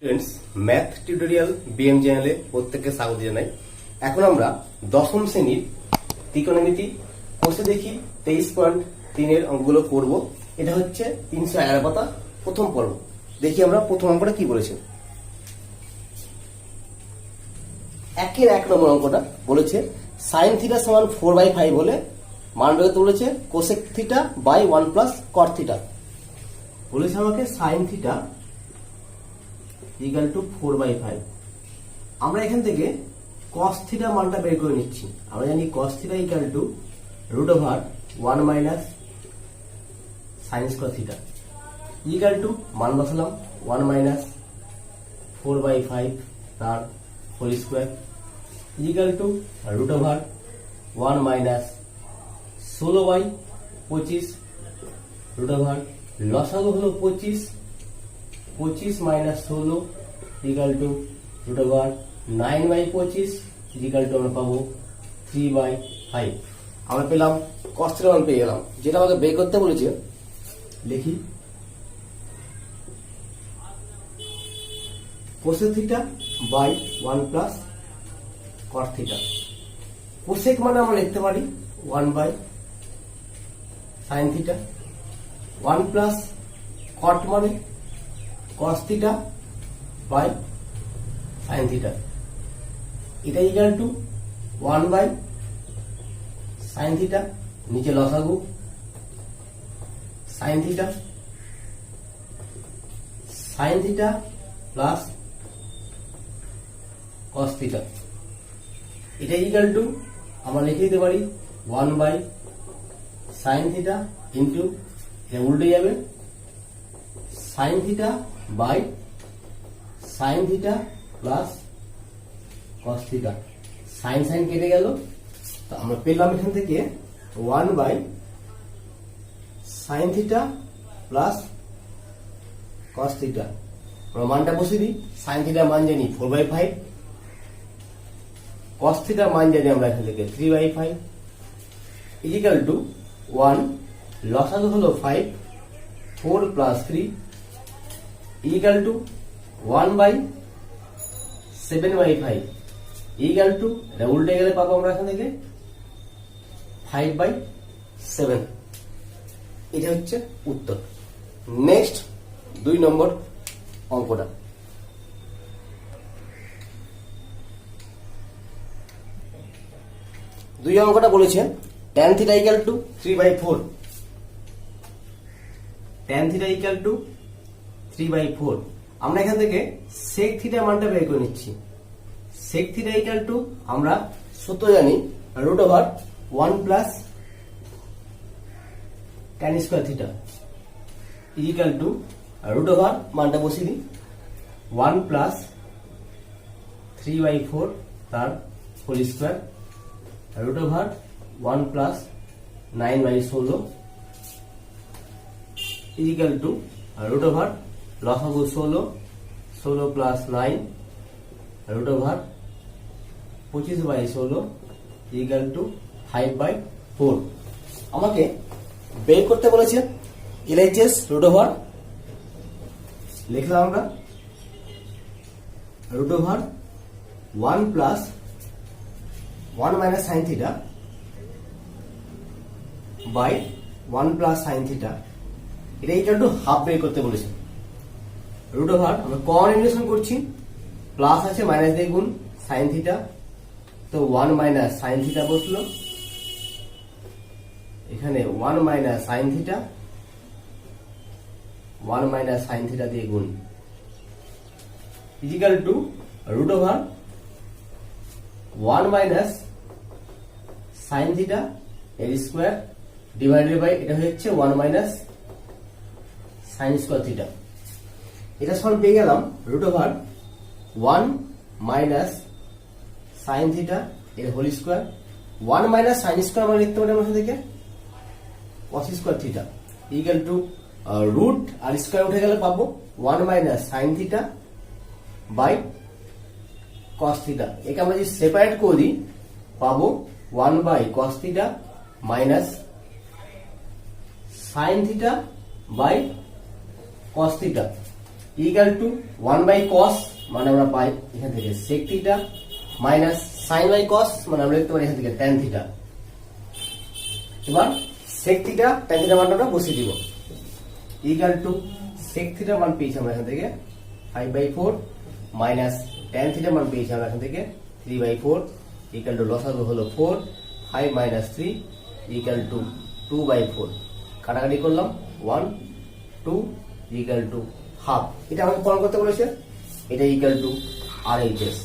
Students, math tutorial BM চ্যানেলে প্রত্যেককে স্বাগত জানাই। এখন আমরা দশম শ্রেণীর ত্রিকোণমিতি কোর্সে দেখি 23.3 অঙ্কগুলো করব। এটা হচ্ছে 311 পাতা প্রথম পর্ব। দেখি আমরা প্রথম অঙ্কটা কি বলেছে। একের 1 নম্বর অঙ্কটা বলেছে সাইন থিটা সমান 4/5 হলে মান বের করতে বলেছে cosec theta by 1 plus cot theta. বলেছে আমাকে সাইন থিটা ইকুয়াল টু 4/5। আমরা এখান থেকে cos থিটা মানটা বের করে নিচ্ছি। আমরা জানি cos theta equal to √1 minus sin square theta equal to মান বসালাম 1 মাইনাস 4/5 তার whole square equal to √1 minus 16/25 লসাগু হলো 25 minus 16 equal to √9/25 equal to আমরা পাবো 3/5। আমরা পেলাম cos থিটা মান পেয়ে গেলাম, যেটা আমাকে বের করতে বলেছে। লিখি cosec theta by 1 plus cot theta. Cosec মানে আমরা লিখতে পারি 1 by sine theta, 1 plus cot মানে cos theta by sin theta. এটা equal to 1 by sin theta, নিচে লসাগু sin theta plus cos theta. এটা ইকুয়াল টু আমরা লিখে দিতে পারি 1 বাই sin থিটা ইন্টু, এটা উল্টে যাবে, sin theta by sin theta plus cos theta. sin কেটে গেল, তো আমরা পেলাম এখান থেকে 1 by sin theta plus cos theta. আমরা মানটা বসিয়ে দিই। sin থিটার মান জানি 4/5, cos থিটার মান জানি আমরা এখান থেকে 3/5 ইকুয়াল টু 1, লসাগু হলো 5, 4 plus 3 equal to 1 by 7/5 equal to, এটা উল্টে গেলে পাবো আমরা এখান থেকে 5/7। এটা হচ্ছে উত্তর। নেক্সট 2 নম্বর অঙ্কটা। দুই অঙ্কটা বলেছে tan theta equal two 3/4। tan theta equal two 3/4। আমরা এখান থেকে sec থিটা মানটা বের করে নিচ্ছি। sec থিটা ইকুয়াল টু আমরা সূত্র জানি √1 plus tan square theta equal to √, মানটা বসিয়ে দিই, 1 প্লাস 3/4 তার whole square √1 plus 9/16 equal to লসাগু 16 প্লাস 9 √25/16 ইকুয়াল টু 5/4। আমাকে বের করতে বলেছে LHS √, লিখলাম আমরা √1 plus 1 minus sin theta by 1 plus sin theta. এটা ইকুয়াল টু হাফ বের করতে বলেছে। √, আমরা কমন ইন্টিগ্রেশন করছি, প্লাস আছে মাইনাস দিয়ে গুণ sin থিটা, তো 1 মাইনাস sin থিটা বসলো এখানে, 1 minus sin theta, 1 minus sin theta দিয়ে গুণ equal to √1 minus sin theta এর স্কয়ার ডিভাইডেড বাই, এটা হচ্ছে 1 মাইনাস sin স্কয়ার থিটা। এটা সমান পেয়ে গেলাম √1 মাইনাস sin থিটা এর whole square, 1 minus sin square আমরা লিখতে পারি আমরা থেকে cos square theta equal to root আর স্কয়ার উঠে গেলে পাবো 1 minus sin theta by cos theta. একে আমরা যদি সেপারেট করে দিই পাবো 1 by cos theta minus sin theta by cos theta. Equal to 1 by cos মানে আমরা পাই এখান থেকে sec theta minus sin by cos মানে আমরা লিখতে পারি এখান থেকে tan থিটা। এবার sec থিটা tan থিটা মানটা আমরা বসিয়ে দিব, ইকুয়াল টু sec থিটা মান পেয়েছি আমরা এখান থেকে 5/4 মাইনাস tan থিটা মান পেয়েছি আমরা এখান থেকে 3/4 ইকুয়াল টু লসাগু হলো 4, 5 মাইনাস 3 ইকুয়াল টু 2/4, কাটাকাটি করলাম 1 2 ইকুয়াল টু হাফ। এটা আমাকে প্রমাণ করতে বলেছে, এটা ইকুয়াল টু RHS।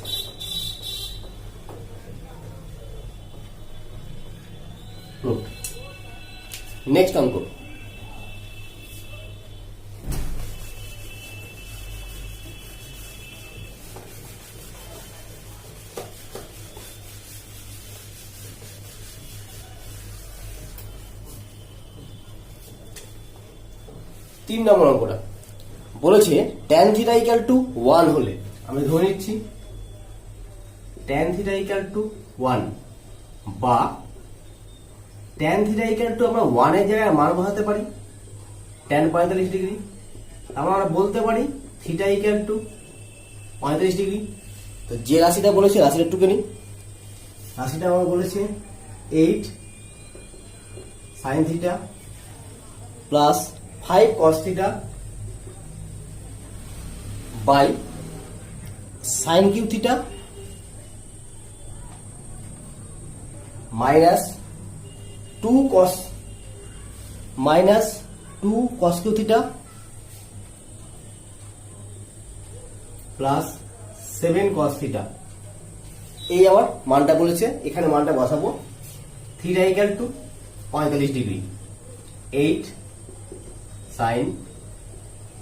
নেক্সট অঙ্ক, তিন নম্বর অঙ্কটা বলেছে tan থিটা ইকুয়াল টু 1 হলে আমি ধরে নিচ্ছি tan থিটা ইকুয়াল টু 1 বা tan থিটা ইকুয়াল টু আমরা 1 এর জায়গায় মান বসাতে পারি tan 45 ডিগ্রি, আমরা বলতে পারি থিটা ইকুয়াল টু 45 ডিগ্রি। তো যে রাশিটা বলেছে রাশিটা একটু নিই, রাশিটা আমরা বলেছে 8 sin theta plus 5 cos theta by sin cube theta minus 2 cos cube theta plus 7 cos theta. এই আমার মানটা বলেছে, এখানে মানটা বসাবো। Theta equal to 45 degree, 8 sin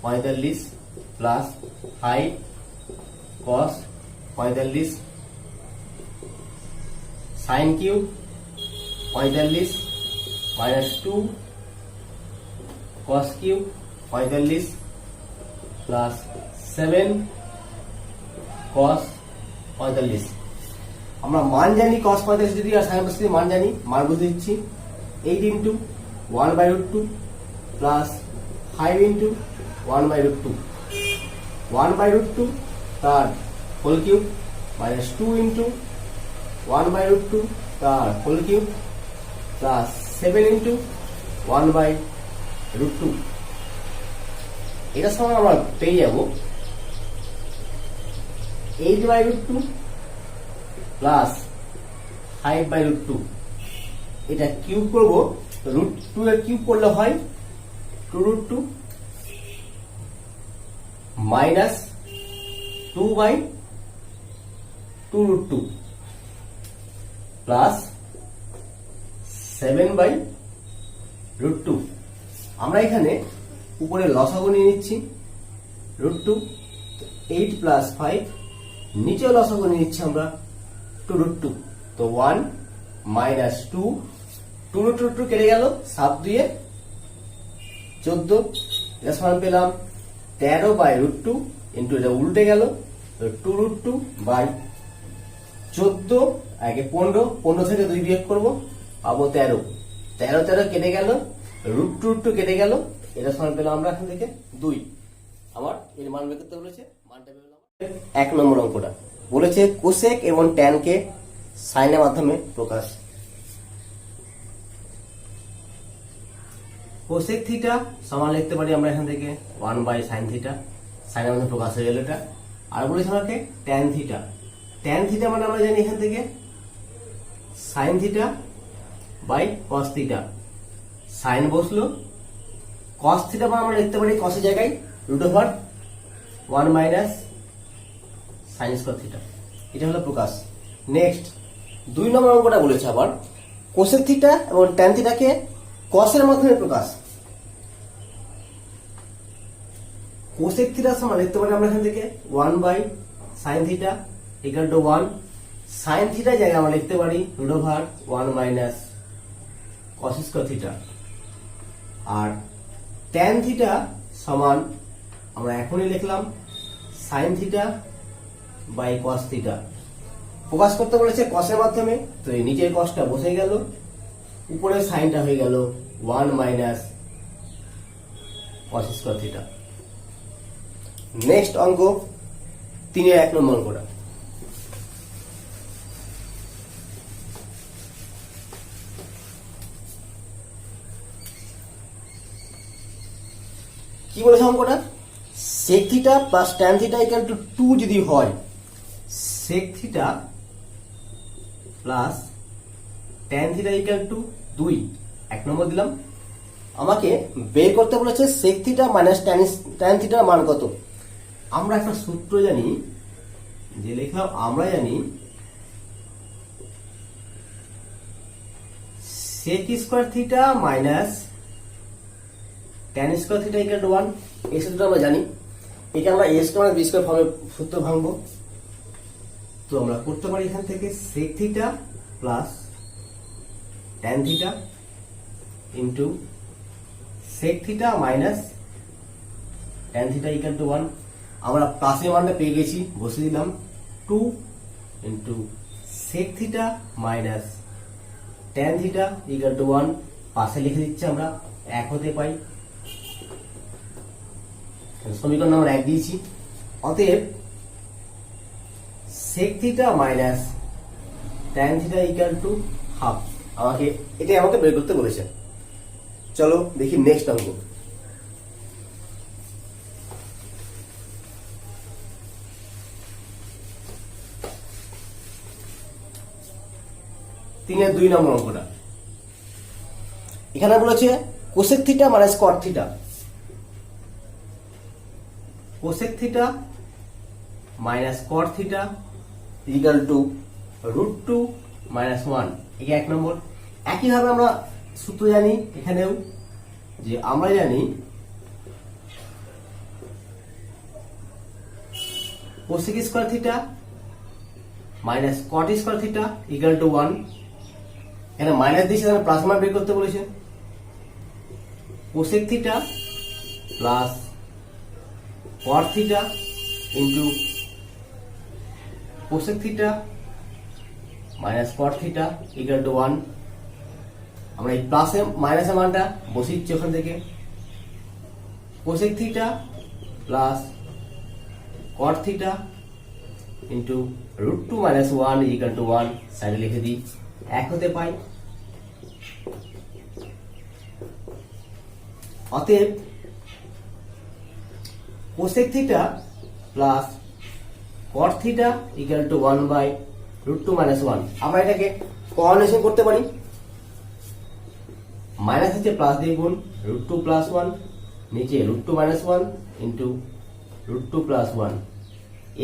45 plus 5 cos 45 sin cube 45 minus 2 cos cube 45 plus 7 cos 45। আমরা মান জানি cos 45 ডিগ্রি আর sin 45 মান জানি, মান বুঝে দিচ্ছি 8 ইন্টু 1/√2 প্লাস 5 ইন্টু 1/√2, 1/√2 তার হোল কিউব মাইনাস 2 ইন্টু 1/√2 তার হোল কিউব প্লাস 7 ইন্টু 1/√2। এটার সঙ্গে আমরা পেয়ে যাব 8/√2 প্লাস 5/√2। এটা কিউব করব, √2 এর কিউব করলে হয় 2√2 মাইনাস 2/2√2 প্লাস 7/√2। আমরা এখানে উপরে লসাগু নিয়ে নিচ্ছি √2, 8 প্লাস 5, নিচে লসাগু নিয়ে নিচ্ছি আমরা 2√2, তো 1 মাইনাস 2, 2√2 কেটে গেল 7 2 14, এটা সমান পেলাম 13/√2 ইন্টু এটা উল্টে গেল 2√2 বাই 14 আগে 15 থেকে 2 বিয়োগ করবো পাবো 13, 13 কেটে গেল √2 কেটে গেল, এটা সমান পেলাম আমরা এখান থেকে 2। আমার এর মান বের করতে বলেছে, মানটা বের হলো। 1 নম্বর অঙ্কটা বলেছে কোসেক এবং ট্যান কে সাইনের মাধ্যমে প্রকাশ। কোসেক থিটা সমান লিখতে পারি আমরা এখান থেকে 1/sin থিটা, সাইনের মাধ্যমে প্রকাশ হয়ে গেল এটা। আর বলেছে আমাকে ট্যান থিটা, ট্যান থিটা মানে আমরা জানি এখান থেকে sin theta by cos theta, sine বসলো, cos থিটা মানে আমরা লিখতে পারি cos এর জায়গায় √1 মাইনাস sin স্কয়ার থিটা। এটা হলো প্রকাশ। নেক্সট 2 নম্বর অঙ্কটা বলেছে আবার কোসেক থিটা এবং ট্যান থিটাকে cos এর মাধ্যমে প্রকাশ। কোসেক থিটা সমান লিখতে পারি আমরা এখান থেকে 1/sin theta equal to 1, sin theta জায়গায় আমরা লিখতে পারি √1 মাইনাস cos স্কয়ার থিটা। আর ট্যান থিটা সমান আমরা এখনই লিখলাম sin theta by cos theta. প্রকাশ করতে বলেছে cos এর মাধ্যমে, তো এই নিচের cosটা বসে গেল, উপরের সাইনটা হয়ে গেল 1 minus cos square theta. Next অঙ্ক 3-1 নম্বর অঙ্কটা। কি বলেছে অঙ্কটা? sec theta plus tan theta equal two 2 যদি হয়, sec theta plus tan theta equal two 2, 1 নম্বর দিলাম। আমাকে বের করতে বলেছে sec থিটা মাইনাস tan থিটার মান কত। আমরা একটা সূত্র জানি, যে লিখলাম আমরা জানি sec square theta minus tan square theta equal to 1। এই সূত্রটা আমরা জানি। এটা আমরা a square minus b square ফর্মে সূত্র ভাঙবো। তো আমরা করতে পারি এখান থেকে sec theta plus tan theta into sec theta minus tan theta equal to 1। আমরা প্লাসের মানটা পেয়ে গেছি, বসে দিলাম 2 into sec theta minus tan theta equal to 1। পাশে লিখে দিচ্ছি আমরা 1 হতে পাই। সমীকরণ নম্বর 1 দিয়েছি। অতএব sec theta minus tan theta equal to half. এটাই আমাকে বের করতে বলেছে। চলো দেখি নেক্সট অঙ্ক। তিনের 2 নম্বর অঙ্কটা। এখানে বলেছে কোসেক থিটা মাইনাস কট থিটা। কোসেক থিটা মাইনাস কট থিটা ইকুয়াল টু √2 মাইনাস 1। এই 1 নম্বর। একইভাবে আমরা সূত্র জানি এখানেও, যে আমরা জানি cosec square theta minus caught square theta equal to 1। এখানে মাইনাস দিয়েছে, এখানে প্লাস মান বের করতে বলেছে। Cosec theta plus cot theta into cosec theta minus caught theta equal to 1। আমরা এই প্লাসে মাইনাসের মানটা বসিয়ে দিচ্ছি ওখান থেকে। Cosec theta plus cot theta into √2 minus 1 equal to 1। সাইডে লিখে দিই, 1 হতে পাই। অতএব cosec theta plus cot theta equal to 1 by √2 minus 1। আমরা এটাকে কোঅর্ডিনেশন করতে পারি। মাইনাস হচ্ছে প্লাস দিয়ে গুণ, √2 প্লাস 1, নিচে √2 minus 1 into √2 plus 1।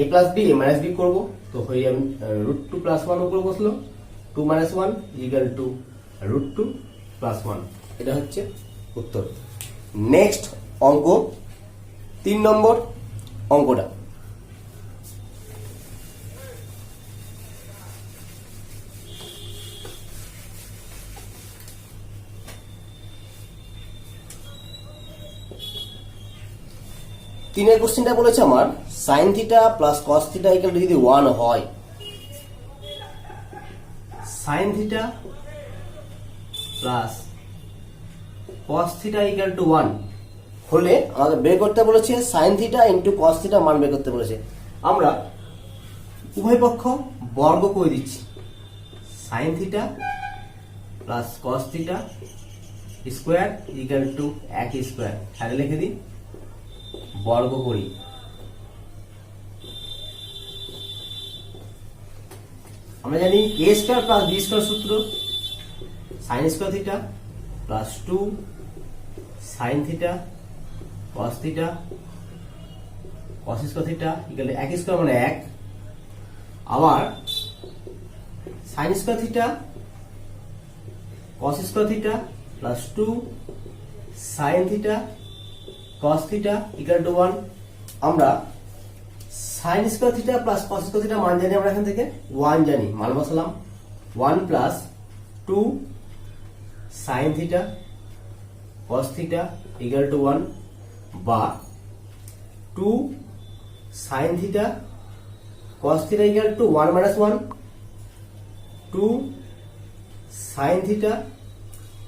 a plus b a minus b করবো, তো হয়ে যাবে √2 প্লাস 1 উপরে বসলো, 2 মাইনাস 1 ইকুয়াল টু √2 প্লাস 1। এটা হচ্ছে উত্তর। নেক্সট অঙ্ক 3 নম্বর অঙ্কটা। তিনের কোশ্চেনটা বলেছে আমার sign theta plus cos theta equal two যদি 1 হয়, sign theta plus cos theta equal to 1 হলে আমাদের বের করতে বলেছে sine theta into cos theta মান বের করতে বলেছে। আমরা উভয় পক্ষ বর্গ করে দিচ্ছি। Sine theta plus cos theta square equal to 1 square. সাইডে লিখে দিই, বর্গ করি। আমরা জানি a square plus b square সূত্র, sine square theta plus 2 sine theta cos theta cos square theta equal 1 square মানে 1। আবার sine square theta cos square theta plus 2 sine theta cos theta equal to 1। আমরা sin square theta plus cos square theta মান জানি, আমরা এখান থেকে 1 জানি, মান বসালাম। 1 plus 2 sin theta cos theta equal to 1 বা 2 sin theta cos theta equal to 1 minus 1, 2 sin theta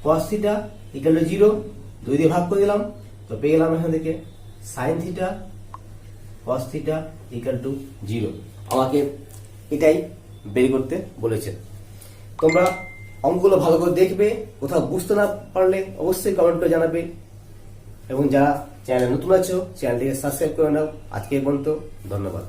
cos theta equal two 0। 2 দিয়ে ভাগ করে দিলাম, তো পেয়ে গেলাম এখান থেকে sign theta cos theta equal two 0 আমাকে এটাই বের করতে বলেছেন। তোমরা অঙ্কগুলো ভালো করে দেখবে, কোথাও বুঝতে না পারলে অবশ্যই কমেন্ট করে জানাবে, এবং যারা চ্যানেলে নতুন আছো চ্যানেলটিকে সাবস্ক্রাইব করে নাও। আজকে এই পর্যন্ত, ধন্যবাদ।